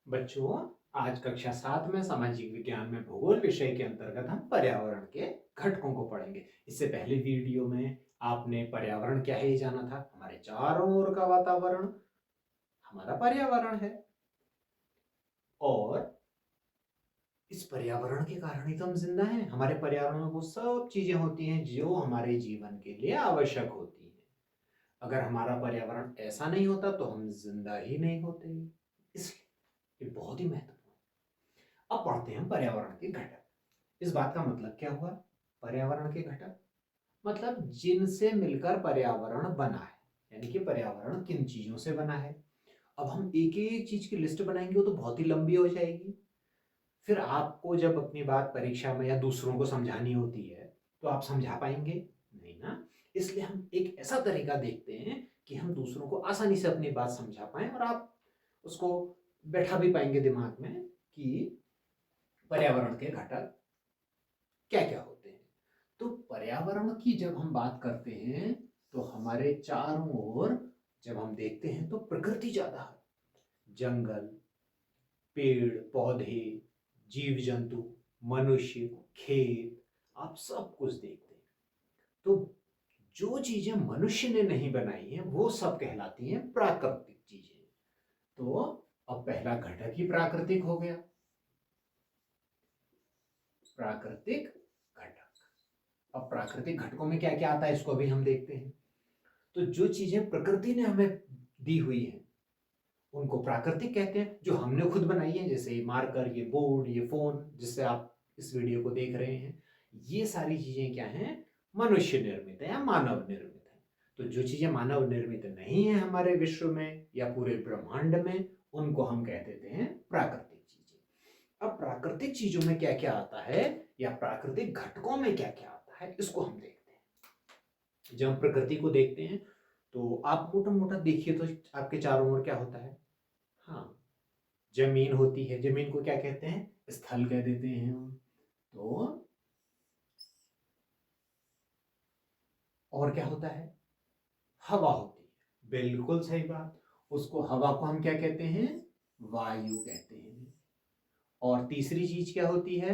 बच्चों, आज कक्षा 7 में सामाजिक विज्ञान में भूगोल विषय के अंतर्गत हम पर्यावरण के घटकों को पढ़ेंगे। इससे पहले वीडियो में आपने पर्यावरण क्या है ये जाना था। हमारे चारों ओर का वातावरण हमारा पर्यावरण है और इस पर्यावरण के कारण ही तो हम जिंदा हैं। हमारे पर्यावरण में वो सब चीजें होती हैं जो हमारे जीवन के लिए आवश्यक होती हैं। अगर हमारा पर्यावरण ऐसा नहीं होता तो हम जिंदा ही नहीं होते। इसलिए ये बहुत ही महत्वपूर्ण है। अब पढ़ते हैं पर्यावरण के घटक। इस बात का मतलब क्या हुआ? पर्यावरण के घटक मतलब जिनसे मिलकर पर्यावरण बना है, यानी कि पर्यावरण किन चीजों से बना है। अब हम एक एक चीज की लिस्ट बनाएंगे वो तो बहुत ही लंबी हो जाएगी। फिर आपको जब अपनी बात परीक्षा में या दूसरों को समझानी होती है तो आप समझा पाएंगे नहीं ना। इसलिए हम एक ऐसा तरीका देखते हैं कि हम दूसरों को आसानी से अपनी बात समझा पाएं और आप उसको बैठा भी पाएंगे दिमाग में कि पर्यावरण के घटक क्या क्या होते हैं। तो पर्यावरण की जब हम बात करते हैं तो हमारे चारों ओर जब हम देखते हैं तो प्रकृति ज्यादा है। जंगल, पेड़ पौधे, जीव जंतु, मनुष्य, खेत, आप सब कुछ देखते हैं। तो जो चीजें मनुष्य ने नहीं बनाई हैं वो सब कहलाती हैं प्राकृतिक चीजें। तो अब पहला घटक ही प्राकृतिक हो गया, प्राकृतिक घटक। अब प्राकृतिक घटकों में क्या क्या आता है इसको भी हम देखते हैं। तो जो चीजें प्रकृति ने हमें दी हुई हैं उनको प्राकृतिक कहते हैं। जो हमने खुद बनाई है, जैसे ये मार्कर, ये बोर्ड, ये फोन जिससे आप इस वीडियो को देख रहे हैं, ये सारी चीजें क्या हैं? मनुष्य निर्मित है या मानव निर्मित है। तो जो चीजें मानव निर्मित नहीं है हमारे विश्व में या पूरे ब्रह्मांड में, उनको हम कह देते हैं प्राकृतिक चीजें। अब प्राकृतिक चीजों में क्या क्या आता है या प्राकृतिक घटकों में क्या क्या आता है इसको हम देखते हैं। जब हम प्रकृति को देखते हैं तो आप मोटा मोटा देखिए तो आपके चारों ओर क्या होता है? हाँ, जमीन होती है। जमीन को क्या कहते हैं? स्थल कह देते हैं हम। तो और क्या होता है? हवा होती है। बिल्कुल सही बात। उसको, हवा को हम क्या कहते हैं? वायु कहते हैं। और तीसरी चीज क्या होती है?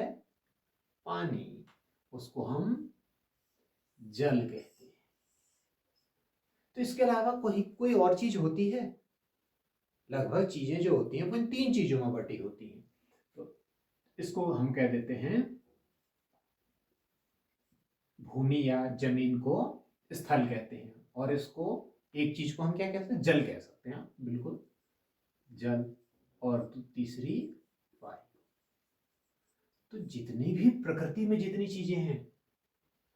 पानी। उसको हम जल कहते हैं। तो इसके अलावा कोई कोई और चीज होती है? लगभग चीजें जो होती हैं वो इन तीन चीजों में बटी होती हैं। तो इसको हम कह देते हैं, भूमि या जमीन को स्थल कहते हैं और इसको, एक चीज को हम क्या कहते हैं? जल कह सकते हैं। बिल्कुल, जल। और तीसरी वायु। तो जितनी भी प्रकृति में जितनी चीजें हैं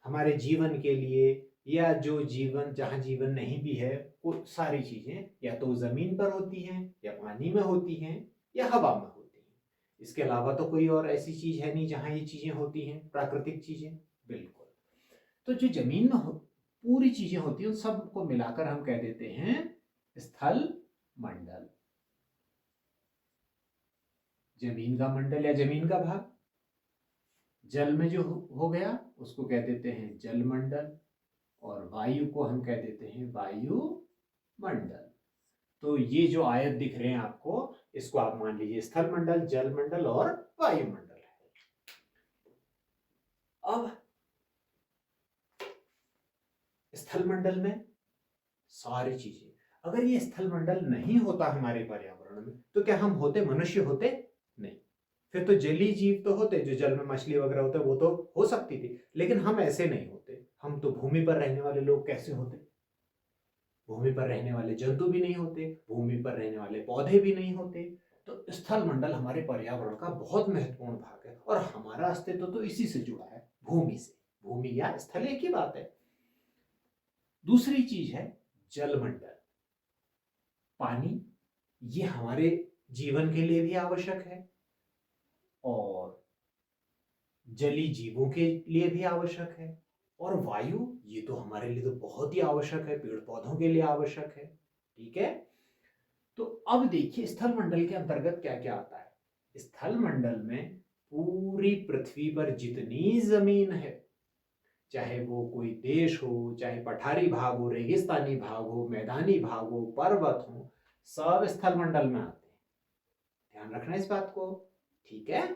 हमारे जीवन के लिए, या जो जीवन, जहां जीवन नहीं भी है, वो सारी चीजें या तो जमीन पर होती हैं या पानी में होती हैं या हवा में होती हैं। इसके अलावा तो कोई और ऐसी चीज है नहीं जहां ये चीजें होती हैं, प्राकृतिक चीजें। बिल्कुल। तो जो जमीन में पूरी चीजें होती हैं उन सबको मिलाकर हम कह देते हैं स्थल मंडल। जमीन का मंडल या जमीन का भाग। जल में जो हो गया उसको कह देते हैं जल मंडल और वायु को हम कह देते हैं वायु मंडल। तो ये जो आयत दिख रहे हैं आपको, इसको आप मान लीजिए स्थल मंडल, जल मंडल और वायुमंडल है। अब स्थल मंडल में सारी चीजें, अगर ये स्थल मंडल नहीं होता हमारे पर्यावरण में तो क्या हम होते? मनुष्य होते? नहीं। फिर तो जलीय जीव तो होते, जो जल में मछली वगैरह होते, वो तो हो सकती थी, लेकिन हम ऐसे नहीं होते। हम तो भूमि पर रहने वाले लोग कैसे होते? भूमि पर रहने वाले जंतु भी नहीं होते, भूमि पर रहने वाले पौधे भी नहीं होते। तो स्थल मंडल हमारे पर्यावरण का बहुत महत्वपूर्ण भाग है और हमारा अस्तित्व तो इसी से जुड़ा है, भूमि से। भूमि या स्थल एक ही बात है। दूसरी चीज है जलमंडल, पानी। ये हमारे जीवन के लिए भी आवश्यक है और जलीय जीवों के लिए भी आवश्यक है। और वायु, ये तो हमारे लिए तो बहुत ही आवश्यक है, पेड़ पौधों के लिए आवश्यक है। ठीक है। तो अब देखिए स्थल मंडल के अंतर्गत क्या क्या आता है। स्थल मंडल में पूरी पृथ्वी पर जितनी जमीन है, चाहे वो कोई देश हो, चाहे पठारी भाग हो, रेगिस्तानी भाग हो, मैदानी भाग हो, पर्वत हो, सब स्थल मंडल में आते हैं। ध्यान रखना इस बात को, ठीक है।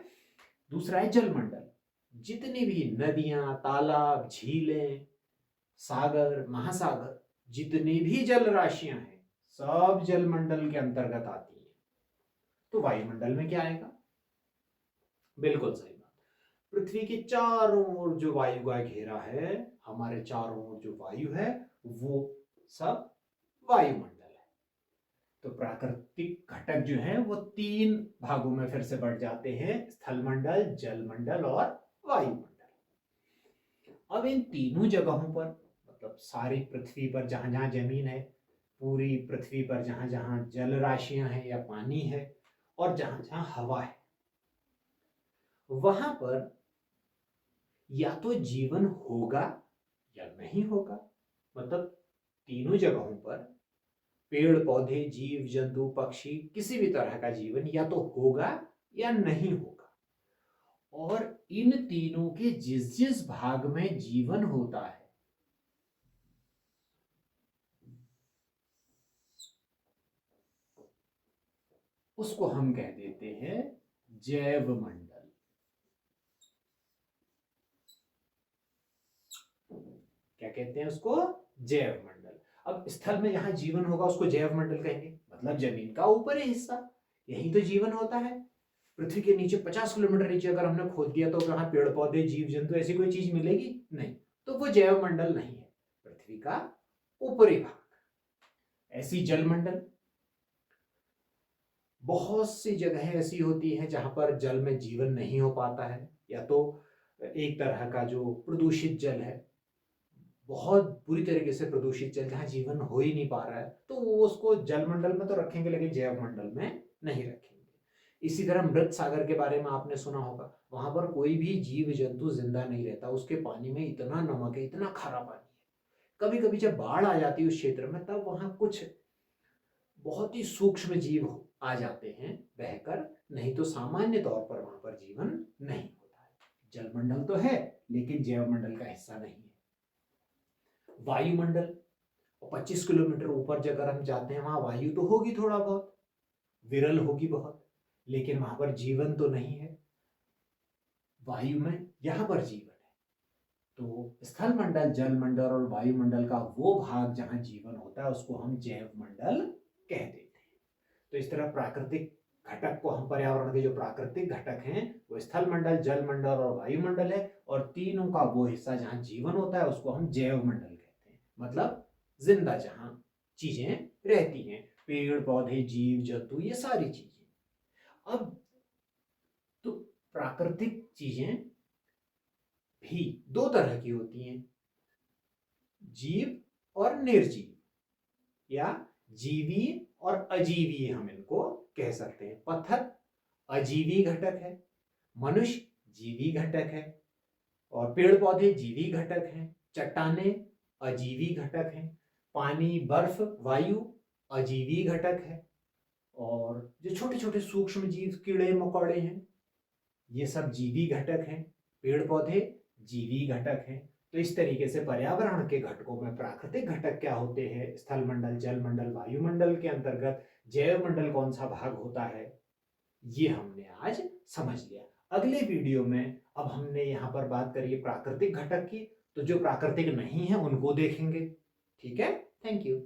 दूसरा है जलमंडल। जितनी भी नदियां, तालाब, झीलें, सागर, महासागर, जितनी भी जल राशियां हैं, सब जलमंडल के अंतर्गत आती हैं। तो वायुमंडल में क्या आएगा? बिल्कुल सही बात, पृथ्वी के चारों ओर जो वायु का घेरा है, हमारे चारों ओर जो वायु है, वो सब वायुमंडल है। तो प्राकृतिक घटक जो है वो 3 भागों में फिर से बढ़ जाते हैं, स्थलमंडल, जलमंडल और वायुमंडल। अब इन तीनों जगहों पर, मतलब सारी पृथ्वी पर जहां जहां जमीन है, पूरी पृथ्वी पर जहां जहां जल राशियां हैं या पानी है, और जहां जहां हवा है, वहां पर या तो जीवन होगा या नहीं होगा। मतलब तीनों जगहों पर पेड़ पौधे, जीव जंतु, पक्षी, किसी भी तरह का जीवन या तो होगा या नहीं होगा। और इन तीनों के जिस जिस भाग में जीवन होता है, उसको हम कह देते हैं जैव मंडल। क्या कहते हैं उसको? जैव मंडल। अब स्थल में जहां जीवन होगा उसको जैव मंडल कहेंगे, मतलब जमीन का ऊपरी हिस्सा, यही तो जीवन होता है। पृथ्वी के नीचे 50 किलोमीटर नीचे अगर हमने खोद दिया तो वहां पेड़ पौधे, जीव जंतु, ऐसी कोई चीज मिलेगी नहीं, तो वो जैव मंडल नहीं है, पृथ्वी का ऊपरी भाग। ऐसी जलमंडल, बहुत सी जगहें ऐसी होती हैं जहां पर जल में जीवन नहीं हो पाता है, या तो एक तरह का जो प्रदूषित जल है, बहुत बुरी तरीके से प्रदूषित जल, जहां जीवन हो ही नहीं पा रहा है, तो वो उसको जलमंडल में तो रखेंगे लेकिन जैव मंडल में नहीं रखेंगे। इसी तरह मृत सागर के बारे में आपने सुना होगा, वहां पर कोई भी जीव जंतु जिंदा नहीं रहता, उसके पानी में इतना नमक है, इतना खारा पानी है। कभी कभी जब बाढ़ आ जाती है उस क्षेत्र में, तब वहां कुछ बहुत ही सूक्ष्म जीव आ जाते हैं बहकर, नहीं तो सामान्य तौर पर वहां पर जीवन नहीं होता है। जलमंडल तो है लेकिन जैव मंडल का हिस्सा नहीं है। वायुमंडल, 25 किलोमीटर ऊपर अगर हम जाते हैं, वहां वायु तो होगी, थोड़ा बहुत विरल होगी बहुत, लेकिन वहां पर जीवन तो नहीं है। वायु में यहां पर जीवन है। तो स्थल मंडल, जल मंडल और वायुमंडल का वो भाग जहां जीवन होता है उसको हम जैव मंडल कह देते हैं। तो इस तरह प्राकृतिक घटक को हम, पर्यावरण के जो प्राकृतिक घटक हैं वो स्थल मंडल, जल मंडल और वायुमंडल है, और तीनों का वो हिस्सा जहां जीवन होता है उसको हम जैव मंडल कहते हैं। मतलब जिंदा जहां चीजें रहती हैं, पेड़ पौधे, जीव जंतु, ये सारी चीजें। अब तो प्राकृतिक चीजें भी 2 तरह की होती हैं, जीव और निर्जीव, या जीवी और अजीवी हम इनको कह सकते हैं। पत्थर अजीवी घटक है, मनुष्य जीवी घटक है, और पेड़ पौधे जीवी घटक हैं, चट्टाने अजीवी घटक हैं, पानी, बर्फ, वायु अजीवी घटक है, और जो छोटे छोटे सूक्ष्म जीव, कीड़े मकोड़े हैं, ये सब जीवी घटक हैं, पेड़ पौधे जीवी घटक हैं। तो इस तरीके से पर्यावरण के घटकों में प्राकृतिक घटक क्या होते हैं, स्थल मंडल, जल मंडल, वायुमंडल के अंतर्गत जैव मंडल कौन सा भाग होता है, ये हमने आज समझ लिया। अगले वीडियो में अब हमने यहाँ पर बात करी प्राकृतिक घटक की, तो जो प्राकृतिक नहीं है उनको देखेंगे। ठीक है, थैंक यू।